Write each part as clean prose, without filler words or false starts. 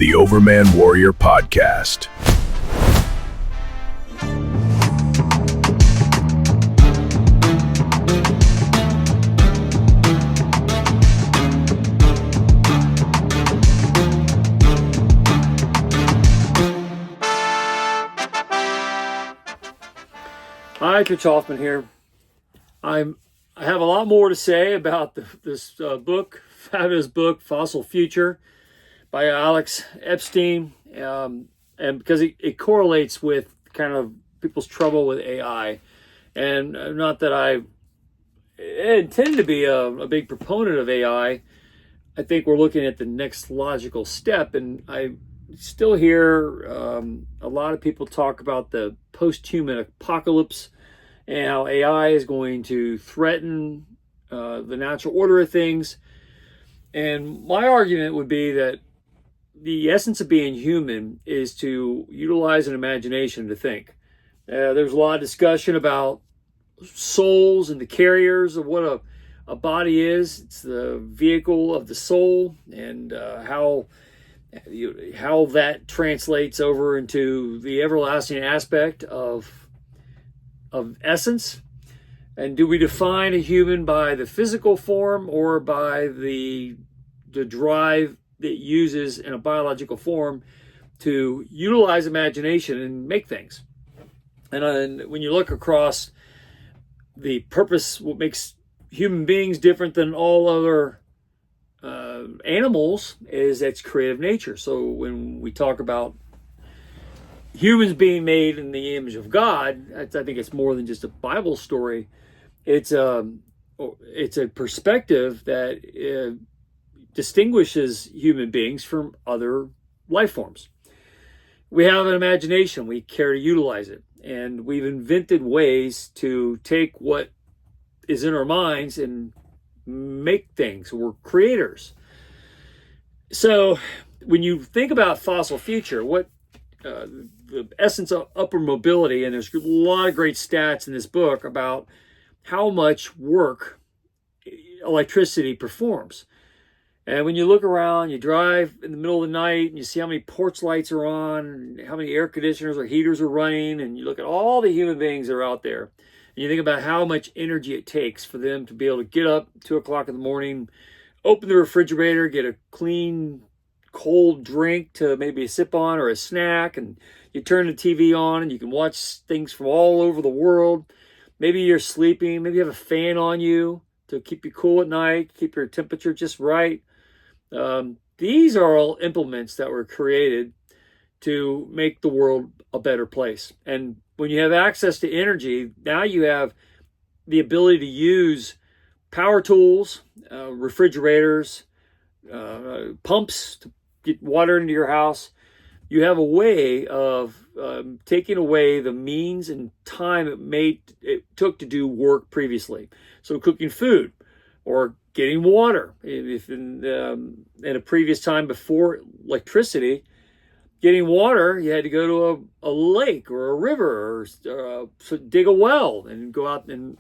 the Overman Warrior Podcast. Hi, Coach Hoffman here. I have a lot more to say about this fabulous book, Fossil Future, by Alex Epstein, and because it correlates with kind of people's trouble with AI, and not that I intend to be a big proponent of AI. I think we're looking at the next logical step, and I still hear a lot of people talk about the post-human apocalypse and how AI is going to threaten the natural order of things. And my argument would be that the essence of being human is to utilize an imagination to think. There's a lot of discussion about souls and the carriers of what a body is. It's the vehicle of the soul, and how that translates over into the everlasting aspect of essence. And do we define a human by the physical form or by the drive that uses in a biological form to utilize imagination and make things? And when you look across the purpose, what makes human beings different than all other animals is its creative nature. So when we talk about humans being made in the image of God, I think it's more than just a Bible story. It's a perspective that distinguishes human beings from other life forms. We have an imagination. We care to utilize it. And we've invented ways to take what is in our minds and make things. We're creators. So when you think about Fossil Future, what the essence of upward mobility, and there's a lot of great stats in this book about how much work electricity performs. And when you look around, you drive in the middle of the night and you see how many porch lights are on, how many air conditioners or heaters are running, and you look at all the human beings that are out there, and you think about how much energy it takes for them to be able to get up 2 o'clock in the morning, open the refrigerator, get a clean, cold drink to maybe sip on or a snack, and you turn the TV on and you can watch things from all over the world. Maybe you're sleeping, maybe you have a fan on you to keep you cool at night, keep your temperature just right. These are all implements that were created to make the world a better place. And when you have access to energy, now you have the ability to use power tools, refrigerators, pumps to get water into your house. You have a way of taking away the means and time it took to do work previously. So cooking food or getting water. If in a previous time before electricity, getting water, you had to go to a lake or a river or dig a well and go out and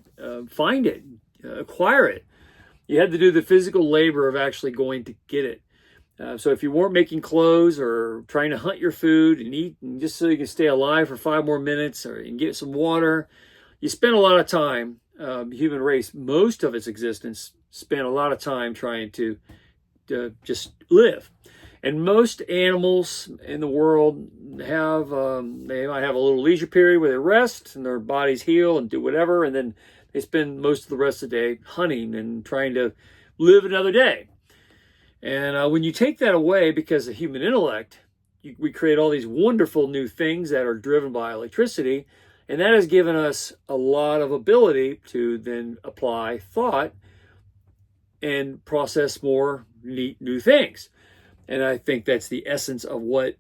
find it, acquire it. You had to do the physical labor of actually going to get it. So if you weren't making clothes or trying to hunt your food and eat, and just so you can stay alive for 5 more minutes or you can get some water, you spend a lot of time. The human race, most of its existence, spent a lot of time trying to just live. And most animals in the world have, they might have a little leisure period where they rest and their bodies heal and do whatever, and then they spend most of the rest of the day hunting and trying to live another day. And when you take that away because of human intellect, we create all these wonderful new things that are driven by electricity, and that has given us a lot of ability to then apply thought and process more neat new things. And I think that's the essence of what,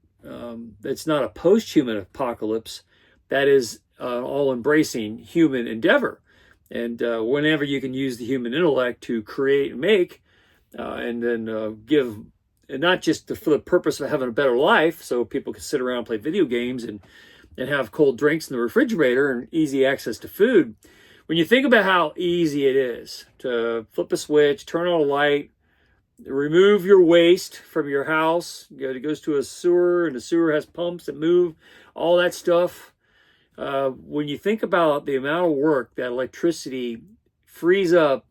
that's not a post-human apocalypse, that is all-embracing human endeavor. And whenever you can use the human intellect to create and make, and then give, and not just for the purpose of having a better life, so people can sit around and play video games and have cold drinks in the refrigerator and easy access to food. When you think about how easy it is to flip a switch, turn on a light, remove your waste from your house. It goes to a sewer, and the sewer has pumps that move all that stuff. When you think about the amount of work that electricity frees up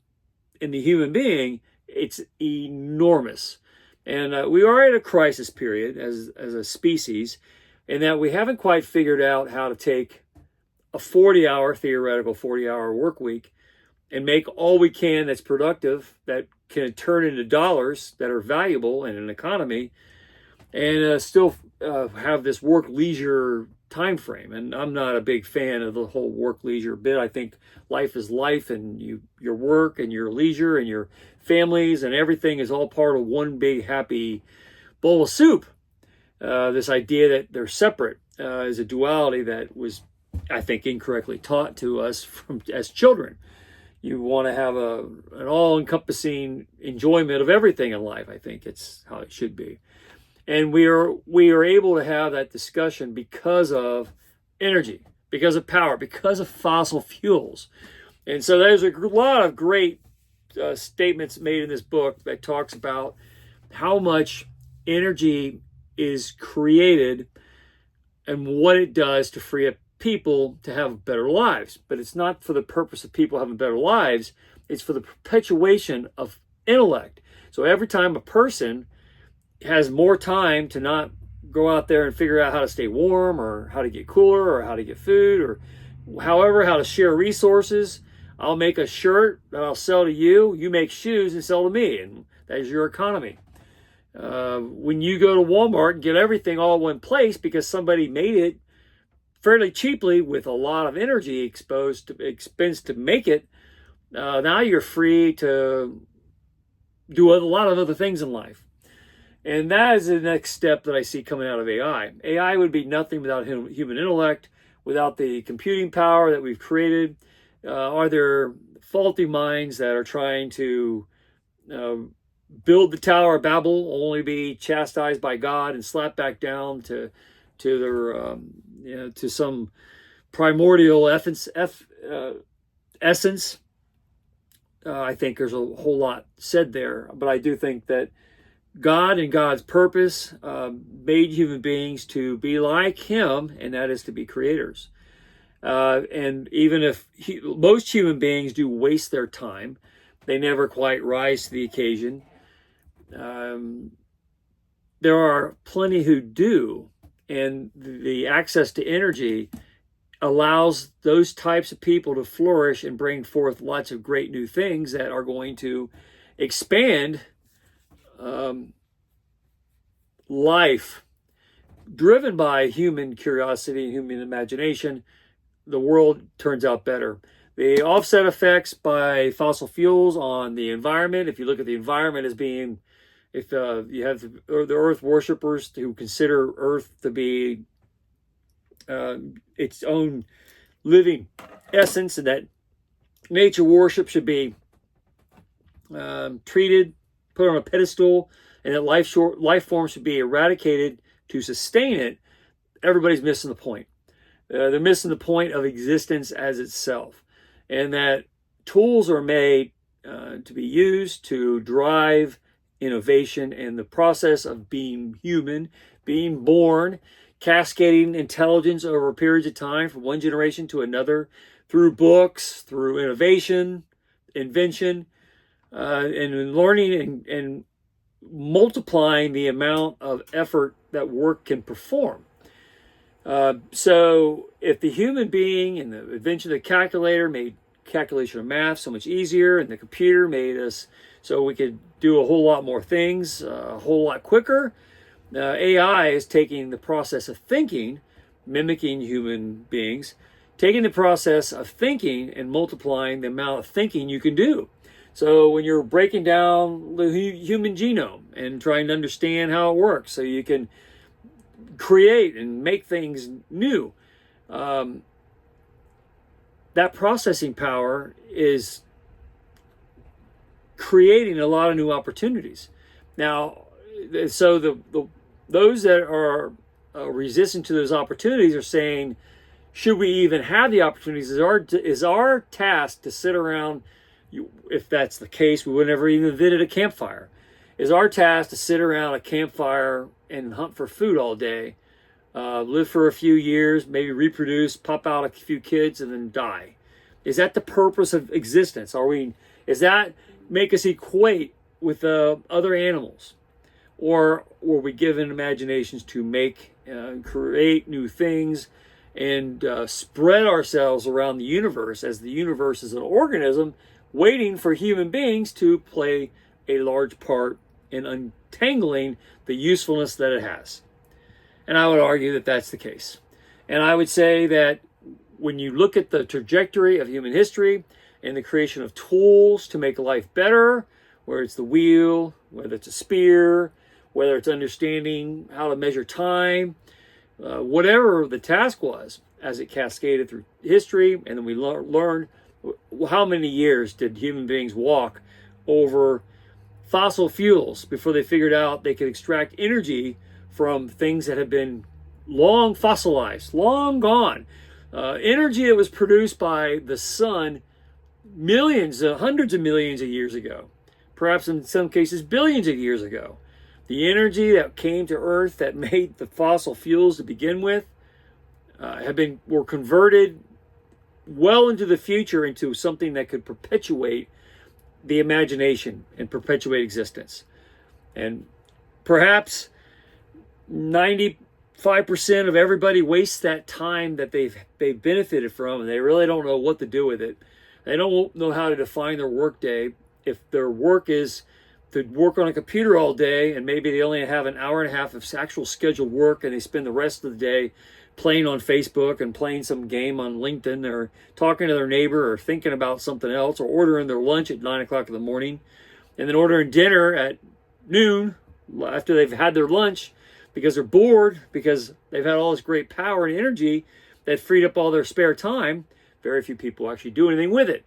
in the human being, it's enormous. And we are at a crisis period as a species, in that we haven't quite figured out how to take a theoretical 40-hour work week and make all we can that's productive, that can turn into dollars that are valuable in an economy, and still have this work leisure time frame. And I'm not a big fan of the whole work leisure bit. I think life is life, and your work and your leisure and your families and everything is all part of one big happy bowl of soup. This idea that they're separate is a duality that was, I think, incorrectly taught to us as children. You want to have an all-encompassing enjoyment of everything in life. I think it's how it should be. And we are able to have that discussion because of energy, because of power, because of fossil fuels. And so there's a lot of great statements made in this book that talks about how much energy is created and what it does to free up people to have better lives. But it's not for the purpose of people having better lives. It's for the perpetuation of intellect. So every time a person has more time to not go out there and figure out how to stay warm, or how to get cooler, or how to get food, or however, how to share resources. I'll make a shirt that I'll sell to you. You make shoes and sell to me. And that is your economy. When you go to Walmart and get everything all in one place because somebody made it fairly cheaply with a lot of energy expense to make it, now you're free to do a lot of other things in life. And that is the next step that I see coming out of AI. AI would be nothing without human intellect, without the computing power that we've created. Are there faulty minds that are trying to build the Tower of Babel, only be chastised by God and slapped back down to their to some primordial essence? I think there's a whole lot said there, but I do think that God and God's purpose made human beings to be like Him, and that is to be creators. And even if most human beings do waste their time, they never quite rise to the occasion. There are plenty who do, and the access to energy allows those types of people to flourish and bring forth lots of great new things that are going to expand life. Driven by human curiosity and human imagination, the world turns out better. The offset effects by fossil fuels on the environment, if you look at the environment as being, if you have the Earth worshippers who consider Earth to be its own living essence, and that nature worship should be treated, put on a pedestal, and that life form should be eradicated to sustain it, everybody's missing the point. They're missing the point of existence as itself, and that tools are made to be used to drive innovation and the process of being human, being born, cascading intelligence over periods of time from one generation to another through books, through innovation, invention, and learning and multiplying the amount of effort that work can perform. So if the human being and the invention of the calculator made calculation of math so much easier, and the computer made us so we could do a whole lot more things a whole lot quicker, AI is taking the process of thinking, mimicking human beings, taking the process of thinking and multiplying the amount of thinking you can do. So when you're breaking down the human genome and trying to understand how it works so you can create and make things new, that processing power is creating a lot of new opportunities. Now, so those that are resistant to those opportunities are saying, should we even have the opportunities? Is our task to sit around? If that's the case, we would never even invented a campfire. is our task to sit around a campfire and hunt for food all day, live for a few years, maybe reproduce, pop out a few kids, and then die? Is that the purpose of existence? Is that make us equate with other animals? Or were we given imaginations to make and create new things and spread ourselves around the universe, as the universe is an organism waiting for human beings to play a large part in untangling the usefulness that it has? And I would argue that that's the case. And I would say that when you look at the trajectory of human history and the creation of tools to make life better, whether it's the wheel, whether it's a spear, whether it's understanding how to measure time, whatever the task was, as it cascaded through history, and then we learned how many years did human beings walk over fossil fuels before they figured out they could extract energy from things that have been long fossilized, long gone. Energy that was produced by the sun millions, hundreds of millions of years ago, perhaps in some cases billions of years ago. The energy that came to Earth that made the fossil fuels to begin with were converted well into the future into something that could perpetuate the imagination and perpetuate existence. And perhaps 95% of everybody wastes that time that they've benefited from, and they really don't know what to do with it. They don't know how to define their work day. If their work is to work on a computer all day, and maybe they only have an hour and a half of actual scheduled work, and they spend the rest of the day playing on Facebook and playing some game on LinkedIn, or talking to their neighbor, or thinking about something else, or ordering their lunch at 9 o'clock in the morning, and then ordering dinner at noon after they've had their lunch, because they're bored, because they've had all this great power and energy that freed up all their spare time. Very few people actually do anything with it,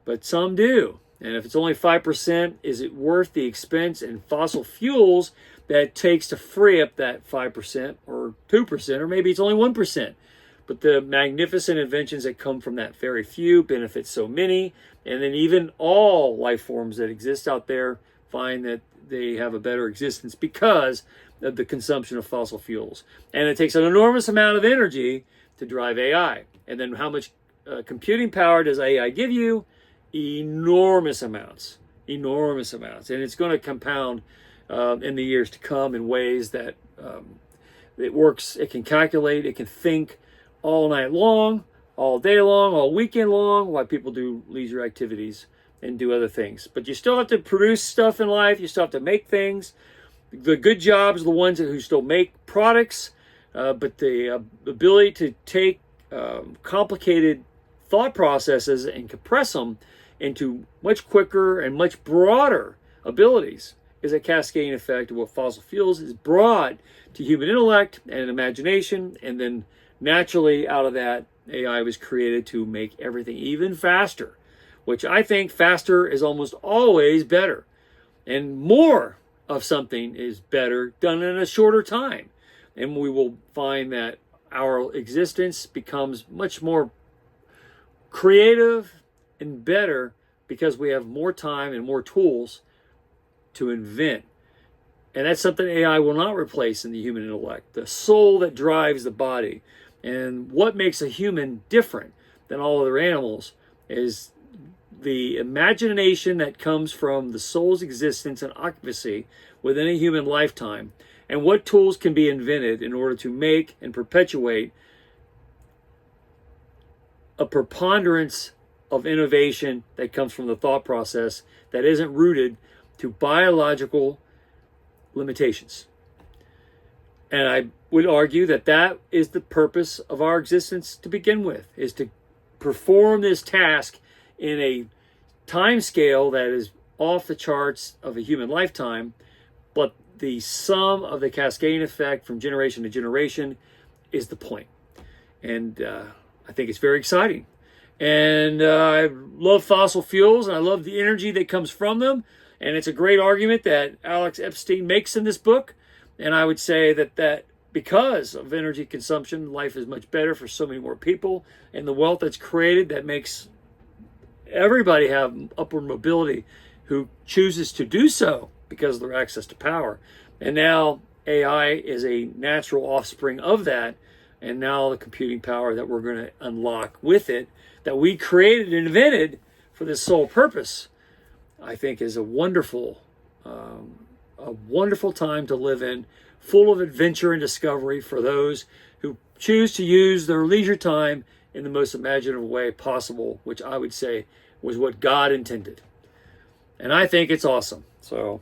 but some do. And if it's only 5%, is it worth the expense in fossil fuels that it takes to free up that 5% or 2%, or maybe it's only 1%? But the magnificent inventions that come from that very few benefit so many. And then even all life forms that exist out there find that they have a better existence because of the consumption of fossil fuels. And it takes an enormous amount of energy to drive AI. And then how much computing power does AI give you? Enormous amounts. And it's going to compound in the years to come in ways that it works. It can calculate, it can think all night long, all day long, all weekend long, while people do leisure activities and do other things. But you still have to produce stuff in life. You still have to make things. The good jobs are the ones who still make products, but the ability to take complicated thought processes and compress them into much quicker and much broader abilities is a cascading effect of what fossil fuels has brought to human intellect and imagination. And then naturally out of that, AI was created to make everything even faster, which I think faster is almost always better. And more of something is better done in a shorter time. And we will find that our existence becomes much more creative and better because we have more time and more tools to invent. And that's something AI will not replace in the human intellect. The soul that drives the body. And what makes a human different than all other animals is the imagination that comes from the soul's existence and occupancy within a human lifetime, and what tools can be invented in order to make and perpetuate a preponderance of innovation that comes from the thought process that isn't rooted to biological limitations. And I would argue that that is the purpose of our existence to begin with, is to perform this task in a time scale that is off the charts of a human lifetime, but the sum of the cascading effect from generation to generation is the point. And I think it's very exciting. And I love fossil fuels, and I love the energy that comes from them. And it's a great argument that Alex Epstein makes in this book. And I would say that because of energy consumption, life is much better for so many more people. And the wealth that's created that makes everybody have upward mobility who chooses to do so, because of their access to power. And now AI is a natural offspring of that. And now the computing power that we're going to unlock with it, that we created and invented for this sole purpose, I think is a wonderful time to live in, full of adventure and discovery for those who choose to use their leisure time in the most imaginative way possible, which I would say was what God intended. And I think it's awesome. So,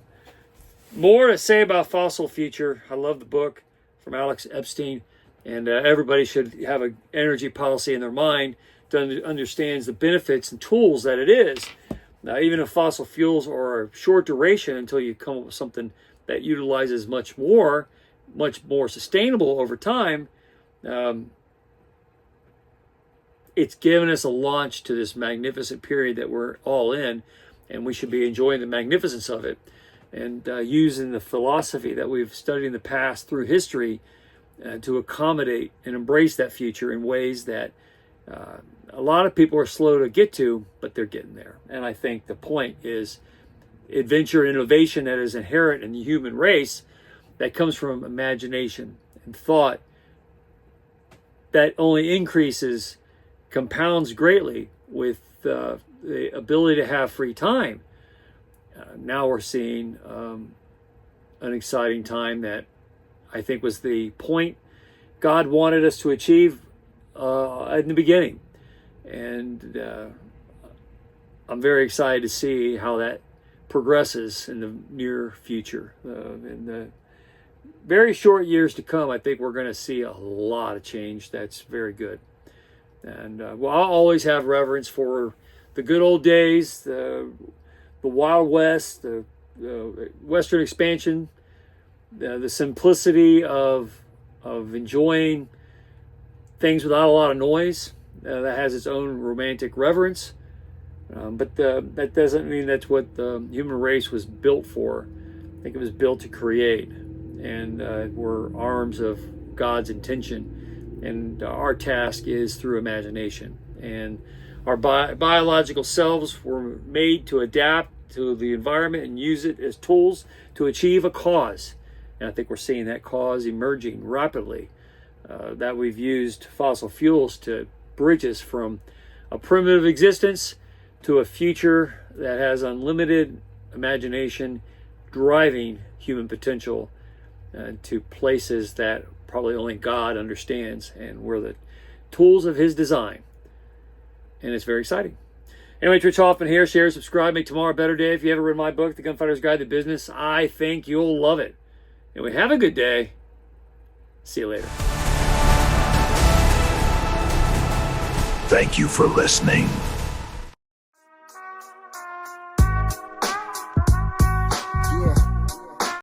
more to say about Fossil Future. I love the book from Alex Epstein, and everybody should have an energy policy in their mind that understands the benefits and tools that it is. Now, even if fossil fuels are a short duration until you come up with something that utilizes much more sustainable over time, it's given us a launch to this magnificent period that we're all in, and we should be enjoying the magnificence of it and using the philosophy that we've studied in the past through history to accommodate and embrace that future in ways that a lot of people are slow to get to, but they're getting there. And I think the point is adventure and innovation that is inherent in the human race, that comes from imagination and thought, that only increases, compounds greatly with the ability to have free time. Now we're seeing an exciting time that I think was the point God wanted us to achieve in the beginning. And I'm very excited to see how that progresses in the near future. In the very short years to come, I think we're going to see a lot of change that's very good. And I'll always have reverence for the good old days, the Wild West, the Western expansion, the simplicity of enjoying things without a lot of noise. That has its own romantic reverence, but that doesn't mean that's what the human race was built for. I think it was built to create, and we're arms of God's intention, and our task is through imagination. And our biological selves were made to adapt to the environment and use it as tools to achieve a cause. And I think we're seeing that cause emerging rapidly, that we've used fossil fuels to bridge us from a primitive existence to a future that has unlimited imagination, driving human potential to places that probably only God understands, and we're the tools of his design. And it's very exciting. Anyway, Rich Hoffman here. Share, subscribe, make tomorrow a better day. If you ever read my book, The Gunfighter's Guide to Business, I think you'll love it. Anyway, have a good day. See you later. Thank you for listening.